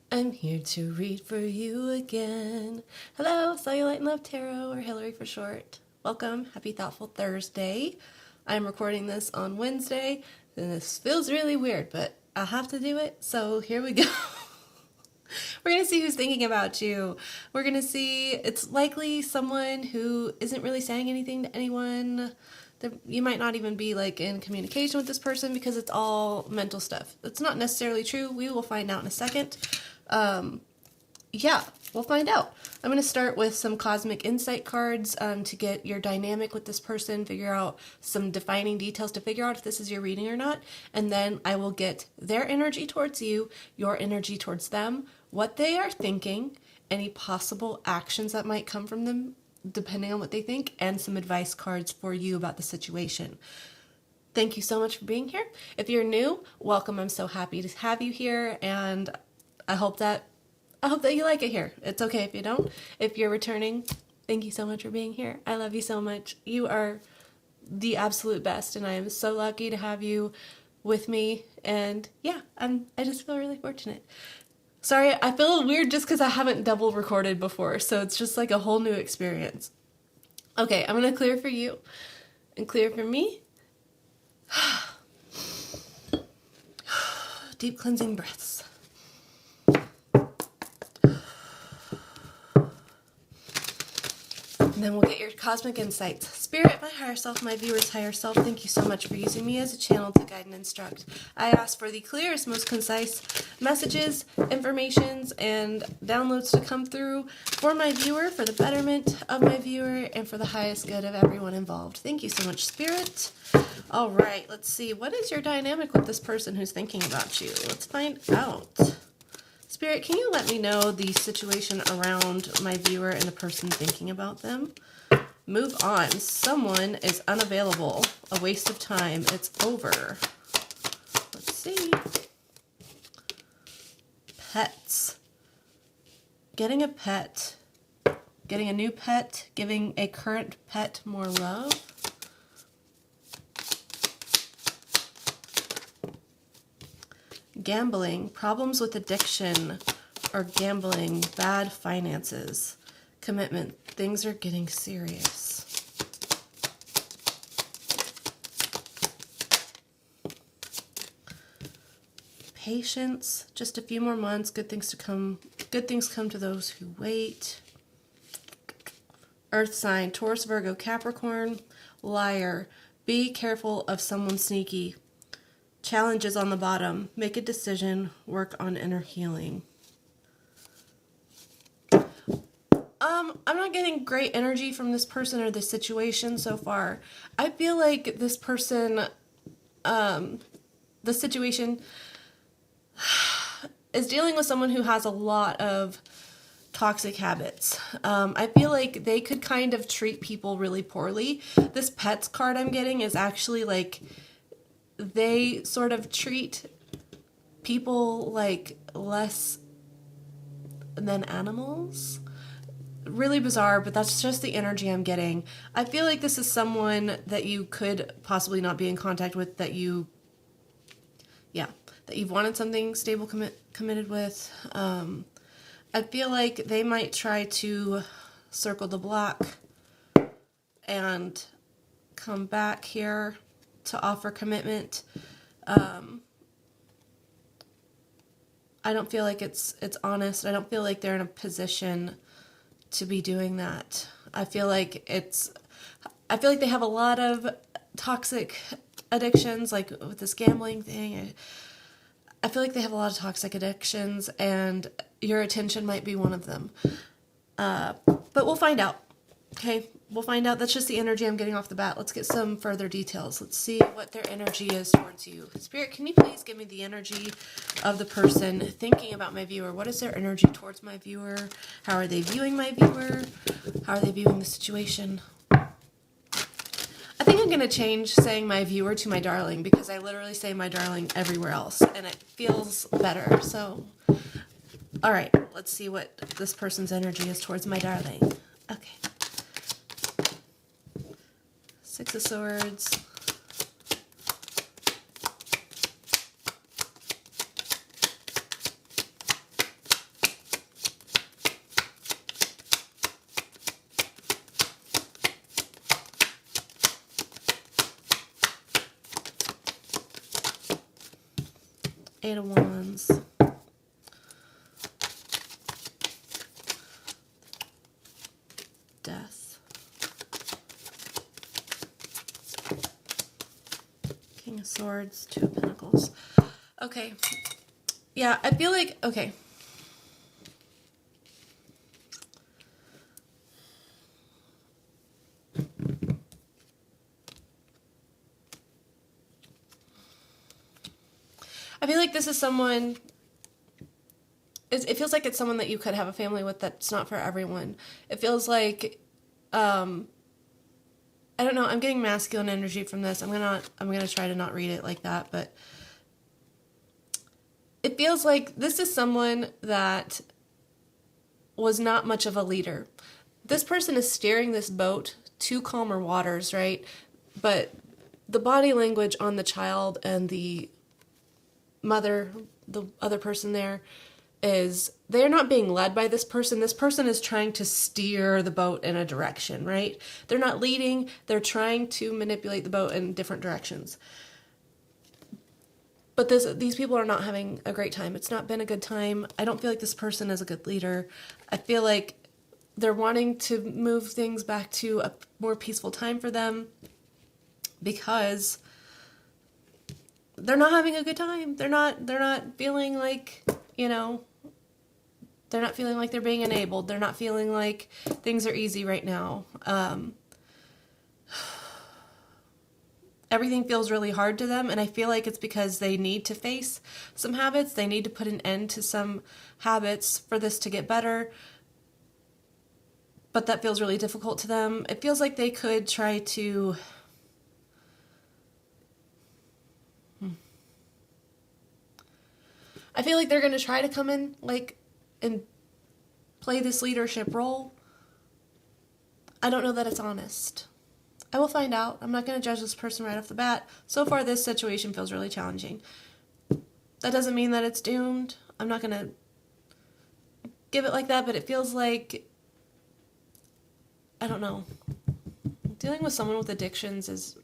I'm here to read for you again. Hello, Cellulite and Love Tarot, or Hillary for short. Welcome. Happy Thoughtful Thursday. I'm recording this on Wednesday, and this feels really weird, but I have to do it, so here we go. We're going to see who's thinking about you. We're going to see, it's likely someone who isn't really saying anything to anyone. You might not even be like in communication with this person because it's all mental stuff. It's not necessarily true. We will find out in a second. Yeah, we'll find out. I'm going to start with some cosmic insight cards to get your dynamic with this person, figure out some defining details to figure out if this is your reading or not, and then I will get their energy towards you, your energy towards them, what they are thinking, any possible actions that might come from them depending on what they think, and some advice cards for you about the situation. Thank you so much for being here. If you're new, welcome. I'm so happy to have you here, and I hope that you like it here. It's okay if you don't. If you're returning, thank you so much for being here. I love you so much. You are the absolute best, and I am so lucky to have you with me. And yeah, I just feel really fortunate. Sorry, I feel weird just because I haven't double recorded before, so it's just like a whole new experience. Okay, I'm going to clear for you and clear for me. Deep cleansing breaths. And then we'll get your cosmic insights. Spirit, my higher self, my viewer's higher self, thank you so much for using me as a channel to guide and instruct. I ask for the clearest, most concise messages, informations, and downloads to come through for my viewer, for the betterment of my viewer, and for the highest good of everyone involved. Thank you so much, Spirit. All right, let's see. What is your dynamic with this person who's thinking about you? Let's find out. Spirit, can you let me know the situation around my viewer and the person thinking about them? Move on. Someone is unavailable. A waste of time. It's over. Let's see. Pets. Getting a pet. Getting a new pet. Giving a current pet more love. Gambling, problems with addiction or gambling, bad finances, commitment, things are getting serious. Patience, just a few more months, good things come to those who wait. Earth sign, Taurus, Virgo, Capricorn, liar, be careful of someone sneaky. Challenges on the bottom. Make a decision. Work on inner healing. I'm not getting great energy from this person or this situation so far. I feel like this person, the situation is dealing with someone who has a lot of toxic habits. I feel like they could kind of treat people really poorly. This pets card I'm getting is actually like they sort of treat people like less than animals. Really bizarre, but that's just the energy I'm getting. I feel like this is someone that you could possibly not be in contact with, that you've wanted something stable, committed with. I feel like they might try to circle the block and come back here to offer commitment. I don't feel like it's honest. I don't feel like they're in a position to be doing that. I feel like they have a lot of toxic addictions, like with this gambling thing. I feel like they have a lot of toxic addictions, and your attention might be one of them. But we'll find out. Okay, we'll find out. That's just the energy I'm getting off the bat. Let's get some further details. Let's see what their energy is towards you. Spirit, can you please give me the energy of the person thinking about my viewer? What is their energy towards my viewer? How are they viewing my viewer? How are they viewing the situation? I think I'm going to change saying my viewer to my darling, because I literally say my darling everywhere else, and it feels better. So, all right, let's see what this person's energy is towards my darling. Okay. Six of Swords. Eight of Wands. Death. King of Swords, Two of Pentacles. Okay. Yeah, I feel like, okay. I feel like this is someone, it feels like it's someone that you could have a family with that's not for everyone. It feels like, I don't know, I'm getting masculine energy from this. I'm gonna try to not read it like that, but it feels like this is someone that was not much of a leader. This person is steering this boat to calmer waters, right? But the body language on the child and the mother, the other person there, is they're not being led by this person. This person is trying to steer the boat in a direction, right? They're not leading. They're trying to manipulate the boat in different directions. But these people are not having a great time. It's not been a good time. I don't feel like this person is a good leader. I feel like they're wanting to move things back to a more peaceful time for them because they're not having a good time. They're not feeling like, you know, they're not feeling like they're being enabled. They're not feeling like things are easy right now. Everything feels really hard to them, and I feel like it's because they need to face some habits. They need to put an end to some habits for this to get better, but that feels really difficult to them. It feels like they could try to I feel like they're going to try to come in and play this leadership role. I don't know that it's honest. I will find out. I'm not going to judge this person right off the bat. So far, this situation feels really challenging. That doesn't mean that it's doomed. I'm not going to give it like that, but it feels like, I don't know. Dealing with someone with addictions is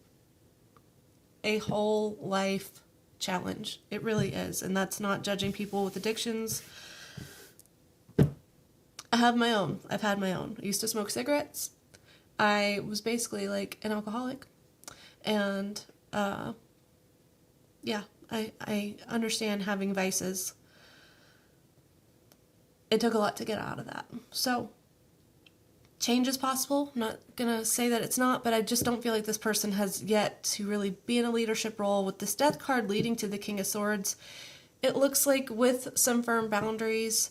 a whole life challenge. It really is. And that's not judging people with addictions. I have my own. I've had my own. I used to smoke cigarettes. I was basically like an alcoholic, and yeah, I understand having vices. It took a lot to get out of that. So change is possible. I'm not gonna say that it's not, but I just don't feel like this person has yet to really be in a leadership role. With this Death card leading to the King of Swords, it looks like with some firm boundaries,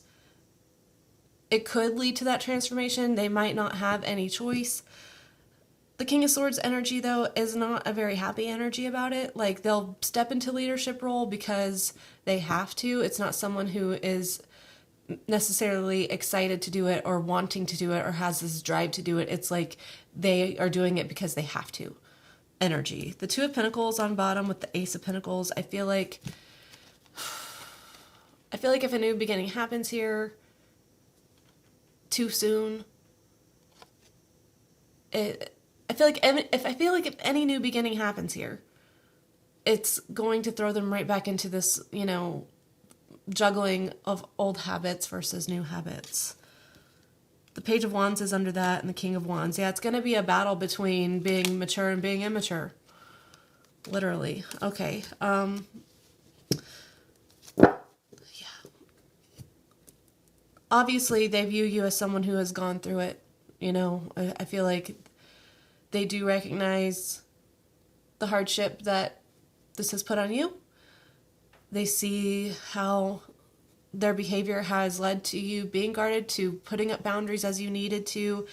it could lead to that transformation. They might not have any choice. The King of Swords energy, though, is not a very happy energy about it. Like, they'll step into leadership role because they have to. It's not someone who is necessarily excited to do it or wanting to do it or has this drive to do it. It's like they are doing it because they have to energy. The Two of Pentacles on bottom with the Ace of Pentacles, I feel like if a new beginning happens here too soon, I feel like if any new beginning happens here, it's going to throw them right back into this, you know, juggling of old habits versus new habits. The Page of Wands is under that, and the King of Wands. Yeah, it's going to be a battle between being mature and being immature. Literally. Okay. Obviously, they view you as someone who has gone through it. You know, I feel like they do recognize the hardship that this has put on you. They see how their behavior has led to you being guarded, to putting up boundaries as you needed to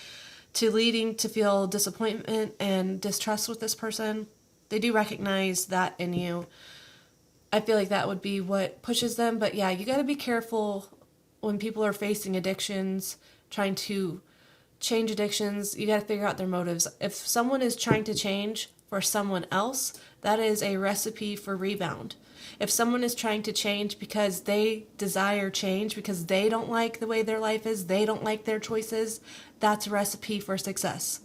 leading to feel disappointment and distrust with this person. They do recognize that in you. I feel like that would be what pushes them. But yeah, you got to be careful when people are facing addictions, trying to change addictions. You got to figure out their motives. If someone is trying to change for someone else, that is a recipe for rebound. If someone is trying to change because they desire change, because they don't like the way their life is, they don't like their choices, that's a recipe for success.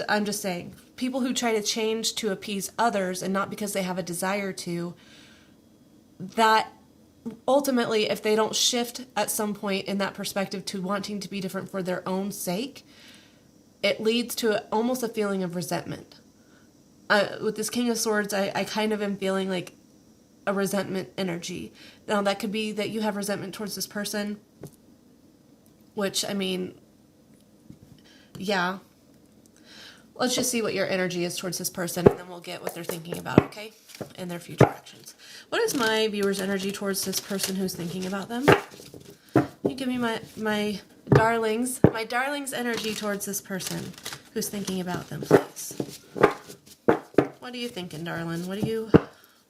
I'm just saying, people who try to change to appease others and not because they have a desire to, that ultimately, if they don't shift at some point in that perspective to wanting to be different for their own sake, it leads to almost a feeling of resentment. With this King of Swords, I kind of am feeling like a resentment energy. Now, that could be that you have resentment towards this person, which, I mean, yeah. Let's just see what your energy is towards this person, and then we'll get what they're thinking about, okay? And their future actions. What is my viewer's energy towards this person who's thinking about them? Can you give me my darling's energy towards this person who's thinking about them, please? What are you thinking, darling?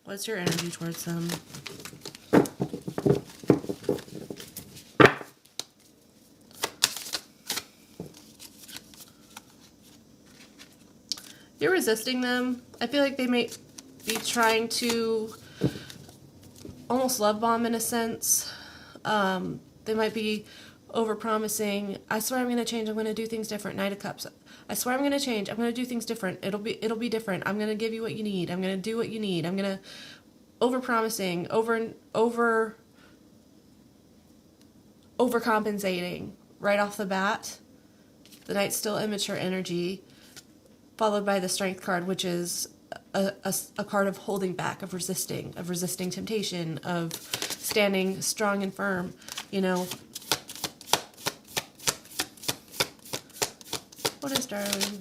What's your energy towards them? You're resisting them. I feel like they may be trying to almost love bomb in a sense. They might be over-promising. I swear I'm going to change. I'm going to do things different. Knight of Cups. I swear I'm going to change. I'm going to do things different. It'll be different. I'm going to give you what you need. I'm going to do what you need. I'm going to over-promising, overcompensating right off the bat. The Knight's still immature energy, followed by the Strength card, which is a card of holding back, of resisting temptation, of standing strong and firm, you know. What is darling's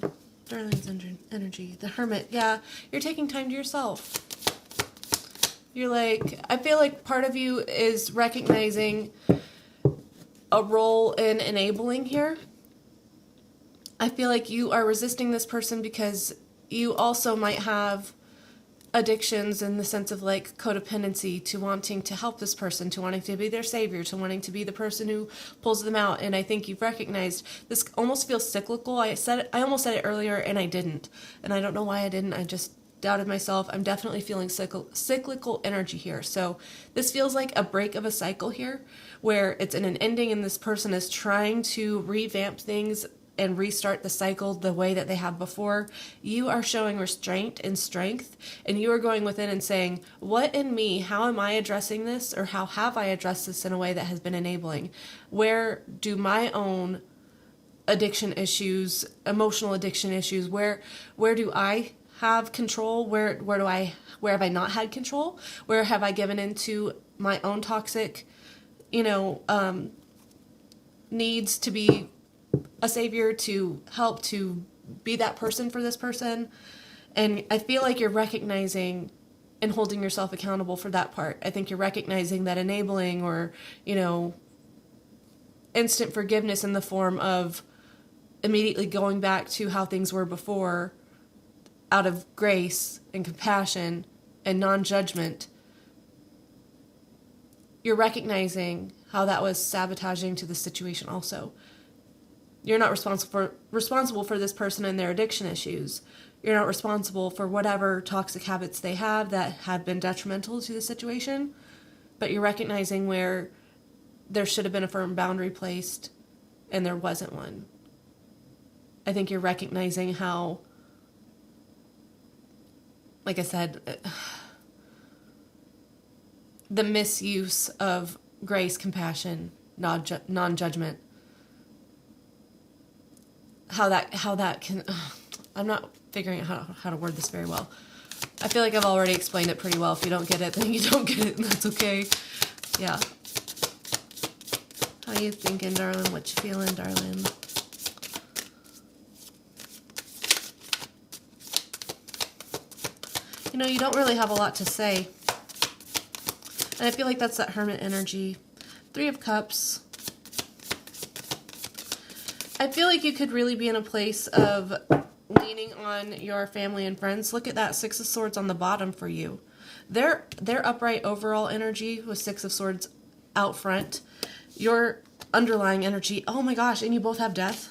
energy? The Hermit. Yeah, you're taking time to yourself. You're like, I feel like part of you is recognizing a role in enabling here. I feel like you are resisting this person because you also might have addictions in the sense of like codependency to wanting to help this person, to wanting to be their savior, to wanting to be the person who pulls them out. And I think you've recognized this almost feels cyclical. I almost said it earlier and I didn't. And I don't know why I didn't. I just doubted myself. I'm definitely feeling cyclical energy here. So this feels like a break of a cycle here where it's in an ending and this person is trying to revamp things and restart the cycle the way that they have before. You are showing restraint and strength, and you are going within and saying, what in me, how am I addressing this, or how have I addressed this in a way that has been enabling? Where do my own addiction issues, emotional addiction issues, where do I have control? Where have I not had control? Where have I given into my own toxic, needs to be a savior, to help, to be that person for this person? And I feel like you're recognizing and holding yourself accountable for that part. I think you're recognizing that enabling or, instant forgiveness in the form of immediately going back to how things were before out of grace and compassion and non-judgment. You're recognizing how that was sabotaging to the situation also. You're not responsible for this person and their addiction issues. You're not responsible for whatever toxic habits they have that have been detrimental to the situation, but you're recognizing where there should have been a firm boundary placed and there wasn't one. I think you're recognizing how, like I said, the misuse of grace, compassion, non-judgment, how that can, I'm not figuring out how to word this very well. I feel like I've already explained it pretty well. If you don't get it, then you don't get it, and that's okay. Yeah. How you thinking, darling? What you feeling, darling? You don't really have a lot to say. And I feel like that's that Hermit energy. 3 of Cups. I feel like you could really be in a place of leaning on your family and friends. Look at that 6 of Swords on the bottom for you. Their upright overall energy with 6 of Swords out front. Your underlying energy. Oh my gosh, and you both have death.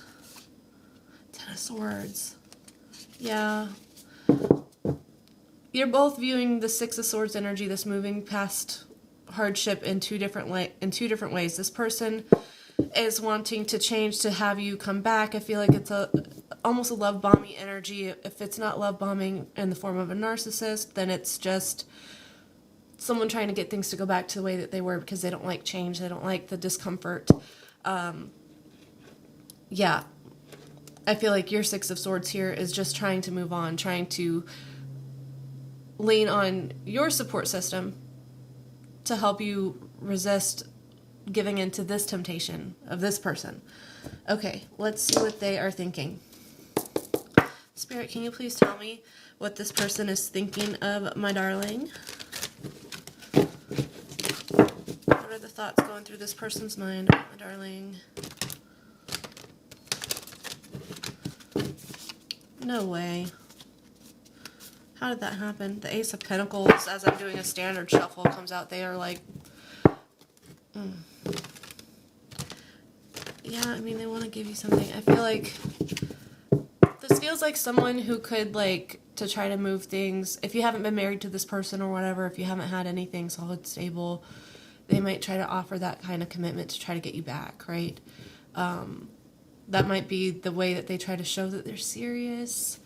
10 of Swords. Yeah. You're both viewing the 6 of Swords energy, this moving past hardship in two different ways. This person is wanting to change to have you come back. I feel like it's almost a love bombing energy. If it's not love bombing in the form of a narcissist, then it's just someone trying to get things to go back to the way that they were because they don't like change. They don't like the discomfort. Yeah. I feel like your Six of Swords here is just trying to move on, trying to lean on your support system to help you resist giving into this temptation of this person. Okay, let's see what they are thinking. Spirit, can you please tell me what this person is thinking of my darling? What are the thoughts going through this person's mind, my darling? No way. How did that happen? The Ace of Pentacles, as I'm doing a standard shuffle, comes out. They are like... Yeah, I mean, they want to give you something. I feel like... This feels like someone who could, like, to try to move things. If you haven't been married to this person or whatever, if you haven't had anything solid, stable, they might try to offer that kind of commitment to try to get you back, right? That might be the way that they try to show that they're serious.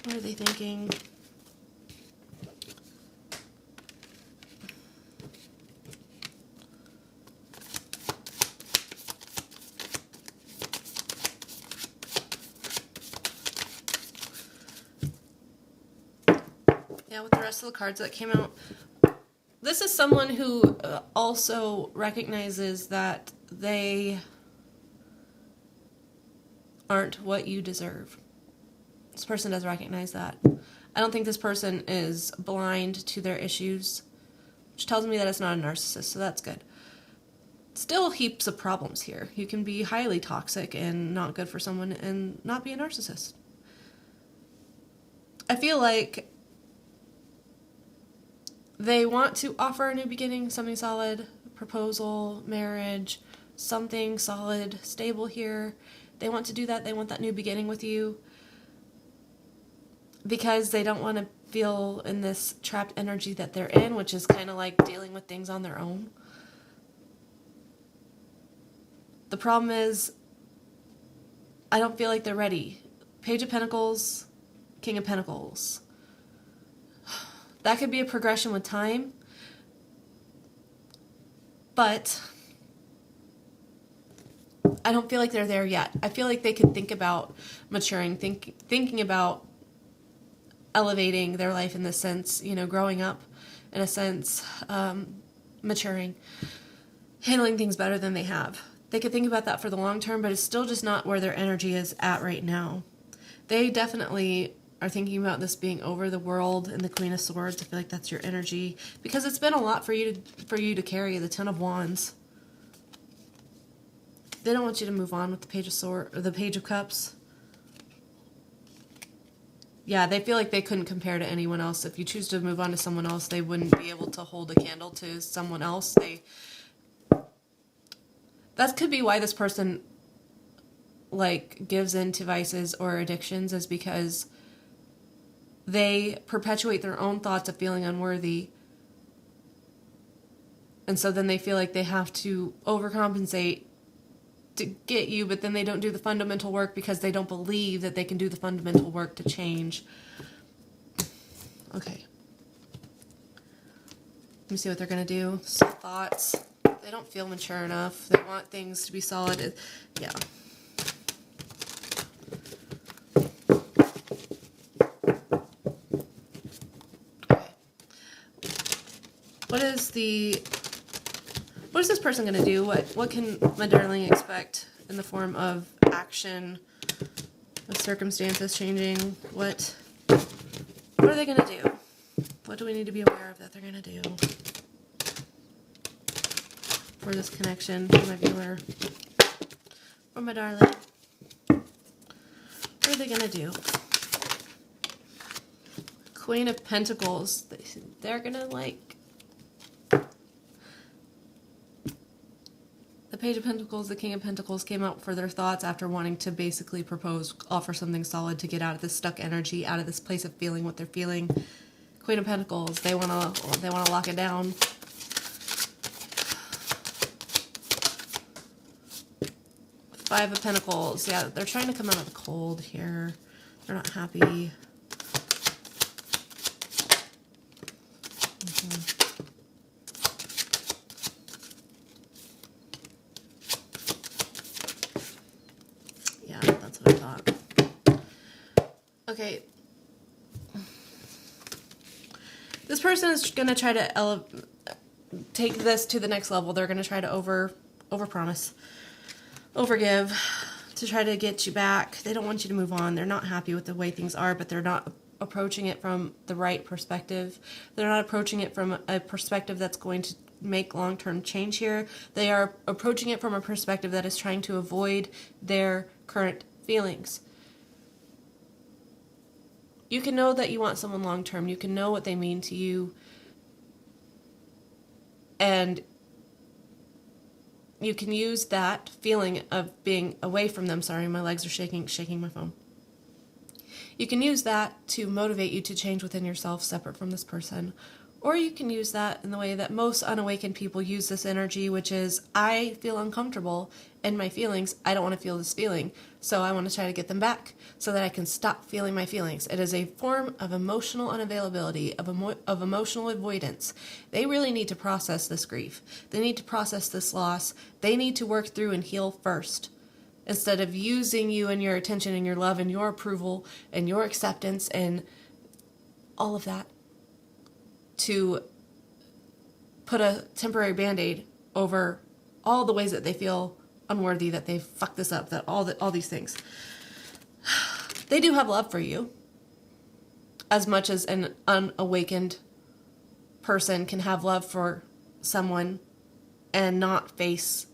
What are they thinking? Yeah, with the rest of the cards that came out, this is someone who also recognizes that they aren't what you deserve. This person does recognize that. I don't think this person is blind to their issues, which tells me that it's not a narcissist, so that's good. Still heaps of problems here. You can be highly toxic and not good for someone and not be a narcissist. I feel like they want to offer a new beginning, something solid, proposal, marriage, something solid, stable here. They want to do that. They want that new beginning with you because they don't want to feel in this trapped energy that they're in, which is kind of like dealing with things on their own. The problem is, I don't feel like they're ready. Page of Pentacles, King of Pentacles. That could be a progression with time, but I don't feel like they're there yet. I feel like they could think about maturing, thinking about elevating their life in this sense, you know, growing up in a sense, maturing, handling things better than they have. They could think about that for the long term, but it's still just not where their energy is at right now. They definitely are thinking about this being over the world and the Queen of Swords. I feel like that's your energy because it's been a lot for you to carry. The Ten of Wands. They don't want you to move on with the Page of Swords or the Page of Cups. Yeah, they feel like they couldn't compare to anyone else. If you choose to move on to someone else, they wouldn't be able to hold a candle to someone else. That could be why this person like gives in to vices or addictions, is because they perpetuate their own thoughts of feeling unworthy. And so then they feel like they have to overcompensate to get you, but then they don't do the fundamental work because they don't believe that they can do the fundamental work to change. Okay. Let me see what they're going to do. Some thoughts. They don't feel mature enough. They want things to be solid. Yeah. What is this person going to do? What can my darling expect in the form of action, with circumstances changing? What are they going to do? What do we need to be aware of that they're going to do for this connection for my viewer? For my darling. What are they going to do? Queen of Pentacles. They're going to like... The Page of Pentacles, the King of Pentacles came out for their thoughts after wanting to basically propose, offer something solid to get out of this stuck energy, out of this place of feeling what they're feeling. Queen of Pentacles, they want to lock it down. Five of Pentacles, yeah, they're trying to come out of the cold here. They're not happy. Yeah, that's what I thought. Okay. This person is going to try to take this to the next level. They're going to try to overpromise, overgive, to try to get you back. They don't want you to move on. They're not happy with the way things are, but they're not approaching it from the right perspective. They're not approaching it from a perspective that's going to make long-term change here. They are approaching it from a perspective that is trying to avoid their current feelings. You can know that you want someone long-term. You can know what they mean to you. And you can use that feeling of being away from them. Sorry, my legs are shaking my phone. You can use that to motivate you to change within yourself separate from this person. Or you can use that in the way that most unawakened people use this energy, which is, I feel uncomfortable in my feelings. I don't want to feel this feeling. So I want to try to get them back so that I can stop feeling my feelings. It is a form of emotional unavailability, of emotional avoidance. They really need to process this grief. They need to process this loss. They need to work through and heal first, instead of using you and your attention and your love and your approval and your acceptance and all of that to put a temporary band-aid over all the ways that they feel unworthy, that they fucked this up, that all these things. They do have love for you, as much as an unawakened person can have love for someone and not face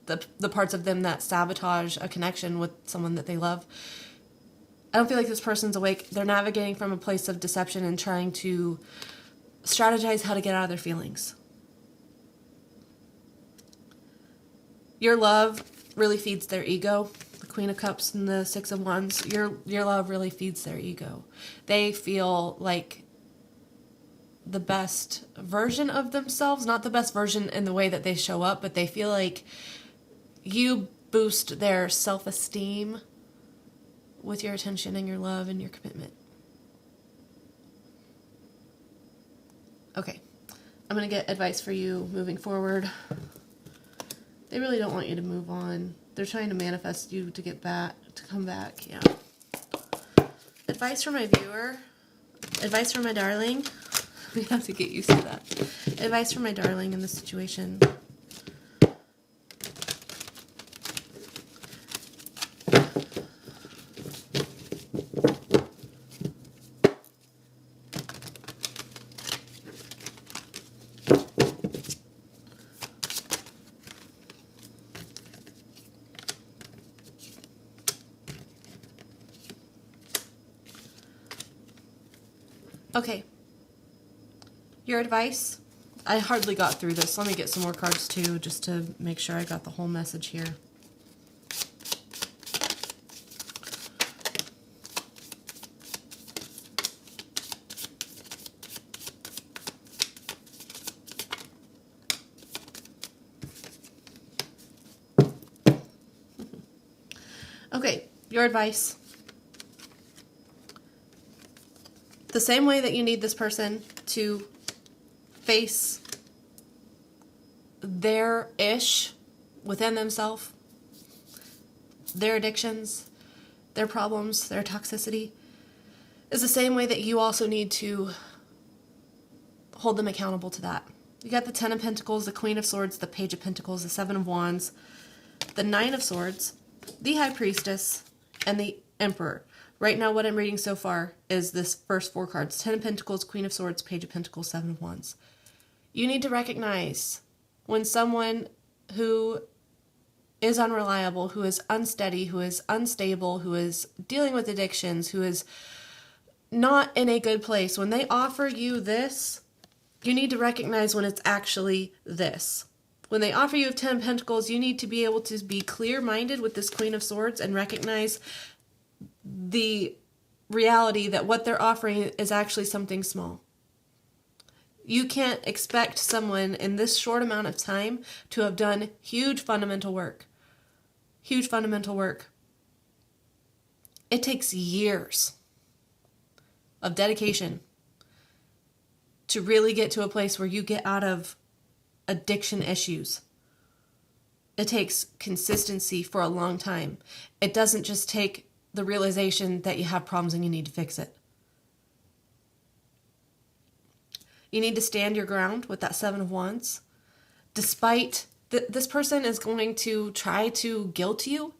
the parts of them that sabotage a connection with someone that they love. I don't feel like this person's awake. They're navigating from a place of deception and trying to strategize how to get out of their feelings. Your love really feeds their ego. The Queen of Cups and the Six of Wands. Your love really feeds their ego. They feel like the best version of themselves. Not the best version in the way that they show up, but they feel like you boost their self-esteem with your attention and your love and your commitment. Okay, I'm going to get advice for you moving forward. They really don't want you to move on. They're trying to manifest you to come back. Yeah. Advice for my viewer. Advice for my darling. We have to get used to that. Advice for my darling in this situation. Okay, your advice. I hardly got through this. Let me get some more cards too, just to make sure I got the whole message here. Okay, your advice. The same way that you need this person to face their ish within themselves, their addictions, their problems, their toxicity, is the same way that you also need to hold them accountable to that. You got the Ten of Pentacles, the Queen of Swords, the Page of Pentacles, the Seven of Wands, the Nine of Swords, the High Priestess, and the Emperor. Right now, what I'm reading so far is this first four cards. Ten of Pentacles, Queen of Swords, Page of Pentacles, Seven of Wands. You need to recognize when someone who is unreliable, who is unsteady, who is unstable, who is dealing with addictions, who is not in a good place, when they offer you this, you need to recognize when it's actually this. When they offer you a Ten of Pentacles, you need to be able to be clear-minded with this Queen of Swords and recognize the reality that what they're offering is actually something small. You can't expect someone in this short amount of time to have done huge fundamental work. Huge fundamental work. It takes years. of dedication to really get to a place where you get out of addiction issues. It takes consistency for a long time. It doesn't just take the realization that you have problems and you need to fix it. You need to stand your ground with that Seven of Wands. Despite this person is going to try to guilt you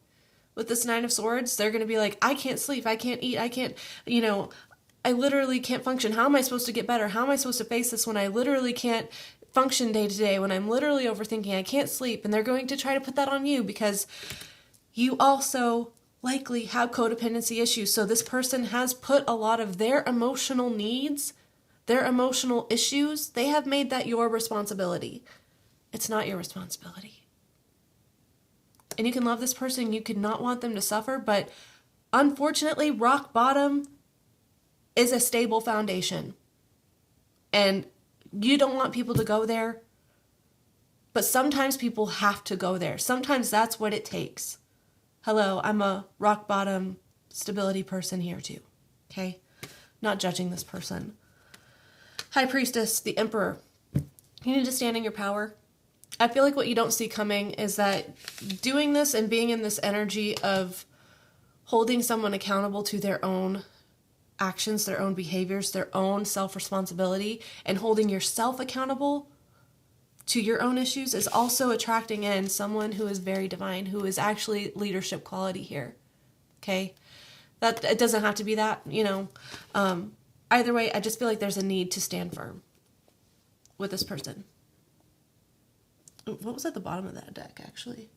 with this Nine of Swords. They're going to be like, I can't sleep, I can't eat, I can't, I literally can't function. How am I supposed to get better? How am I supposed to face this when I literally can't function day to day, when I'm literally overthinking, I can't sleep? And they're going to try to put that on you because you also likely have codependency issues. So this person has put a lot of their emotional needs, their emotional issues, they have made that your responsibility. It's not your responsibility. And you can love this person, you could not want them to suffer, but unfortunately, rock bottom is a stable foundation. And you don't want people to go there, but sometimes people have to go there. Sometimes that's what it takes. Hello, I'm a rock bottom stability person here too, okay? Not judging this person. High Priestess, the Emperor. You need to stand in your power. I feel like what you don't see coming is that doing this and being in this energy of holding someone accountable to their own actions, their own behaviors, their own self-responsibility, and holding yourself accountable to your own issues is also attracting in someone who is very divine, who is actually leadership quality here. Okay? That it doesn't have to be that, Either way, I just feel like there's a need to stand firm with this person. What was at the bottom of that deck, actually?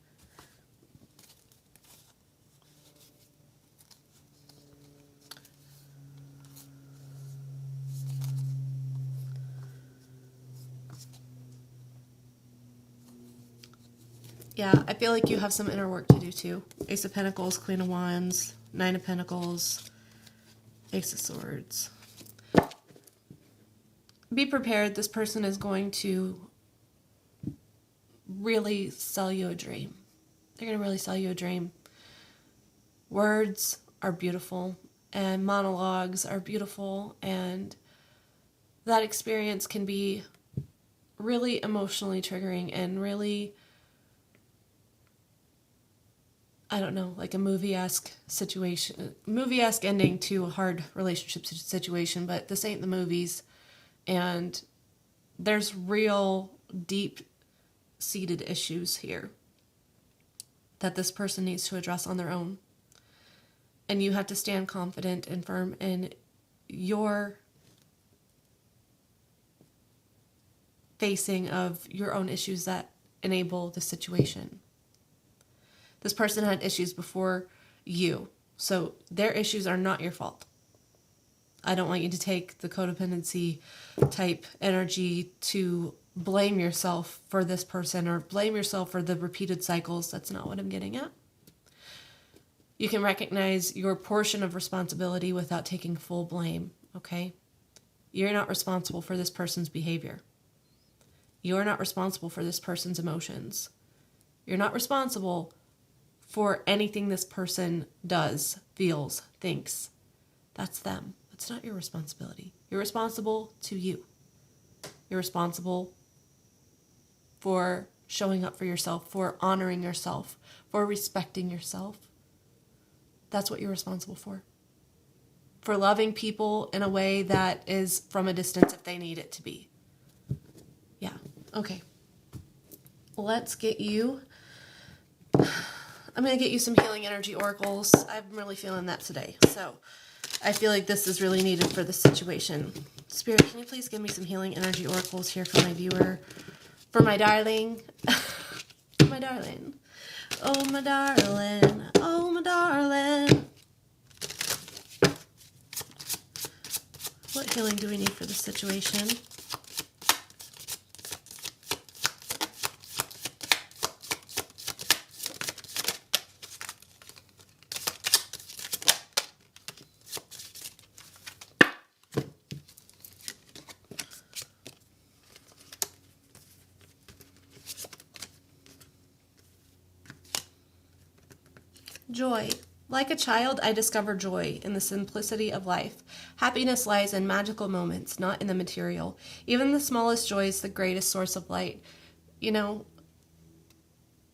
Yeah, I feel like you have some inner work to do too. Ace of Pentacles, Queen of Wands, Nine of Pentacles, Ace of Swords. Be prepared. This person is going to really sell you a dream. They're going to really sell you a dream. Words are beautiful and monologues are beautiful, and that experience can be really emotionally triggering and really, I don't know, like a movie-esque situation, movie-esque ending to a hard relationship situation, but this ain't the movies. And there's real deep-seated issues here that this person needs to address on their own. And you have to stand confident and firm in your facing of your own issues that enable the situation. This person had issues before you, so their issues are not your fault. I don't want you to take the codependency type energy to blame yourself for this person or blame yourself for the repeated cycles. That's not what I'm getting at. You can recognize your portion of responsibility without taking full blame, okay? You're not responsible for this person's behavior. You're not responsible for this person's emotions. You're not responsible for anything this person does, feels, thinks. That's them. It's not your responsibility. You're responsible to you. You're responsible for showing up for yourself, for honoring yourself, for respecting yourself. That's what you're responsible for. For loving people in a way that is from a distance if they need it to be. Yeah. Okay. Let's get you... I'm going to get you some healing energy oracles. I'm really feeling that today. So I feel like this is really needed for this situation. Spirit, can you please give me some healing energy oracles here for my viewer? For my darling. My darling. Oh, my darling. Oh, my darling. What healing do we need for this situation? Joy. Like a child, I discover joy in the simplicity of life. Happiness lies in magical moments, not in the material. Even the smallest joy is the greatest source of light. You know,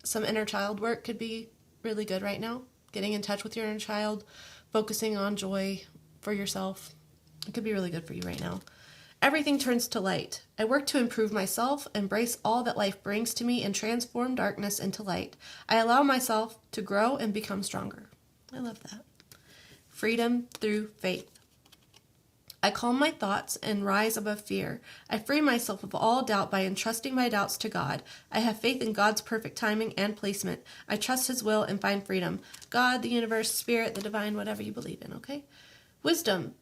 some inner child work could be really good right now. Getting in touch with your inner child, focusing on joy for yourself. It could be really good for you right now. Everything turns to light. I work to improve myself, embrace all that life brings to me, and transform darkness into light. I allow myself to grow and become stronger. I love that. Freedom through faith. I calm my thoughts and rise above fear. I free myself of all doubt by entrusting my doubts to God. I have faith in God's perfect timing and placement. I trust His will and find freedom. God, the universe, spirit, the divine, whatever you believe in, okay? Wisdom.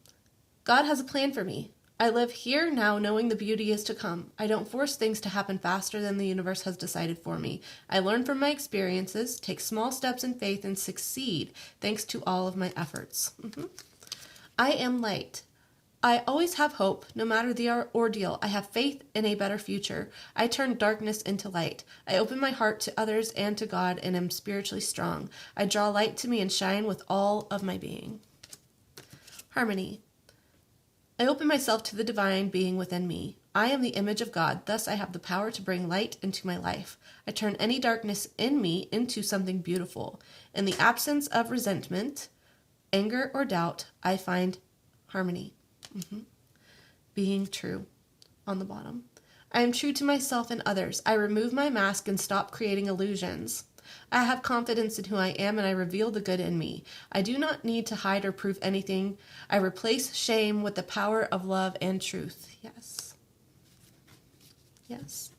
God has a plan for me. I live here now knowing the beauty is to come. I don't force things to happen faster than the universe has decided for me. I learn from my experiences, take small steps in faith, and succeed thanks to all of my efforts. I am light. I always have hope, no matter the ordeal. I have faith in a better future. I turn darkness into light. I open my heart to others and to God and am spiritually strong. I draw light to me and shine with all of my being. Harmony. I open myself to the divine being within me. I am the image of God, thus I have the power to bring light into my life. I turn any darkness in me into something beautiful. In the absence of resentment, anger, or doubt, I find harmony. Being true on the bottom. I am true to myself and others. I remove my mask and stop creating illusions. I have confidence in who I am and I reveal the good in me. I do not need to hide or prove anything. I replace shame with the power of love and truth. Yes. Yes.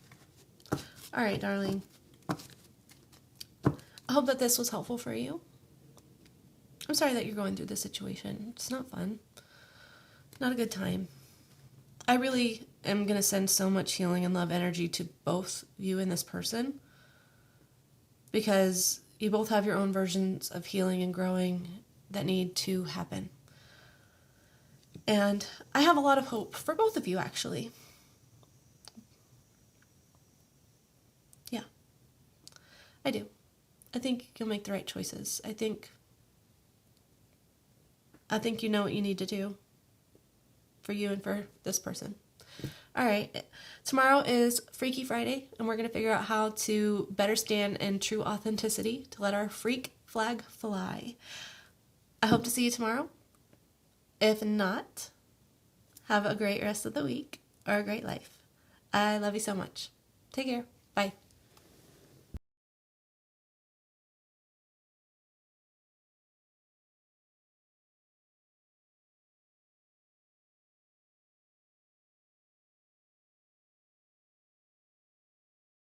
All right, darling. I hope that this was helpful for you. I'm sorry that you're going through this situation. It's not fun. Not a good time. I really am going to send so much healing and love energy to both you and this person because you both have your own versions of healing and growing that need to happen. And I have a lot of hope for both of you, actually. Yeah, I do. I think you'll make the right choices. I think you know what you need to do for you and for this person. All right, tomorrow is Freaky Friday, and we're going to figure out how to better stand in true authenticity to let our freak flag fly. I hope to see you tomorrow. If not, have a great rest of the week or a great life. I love you so much. Take care. Bye.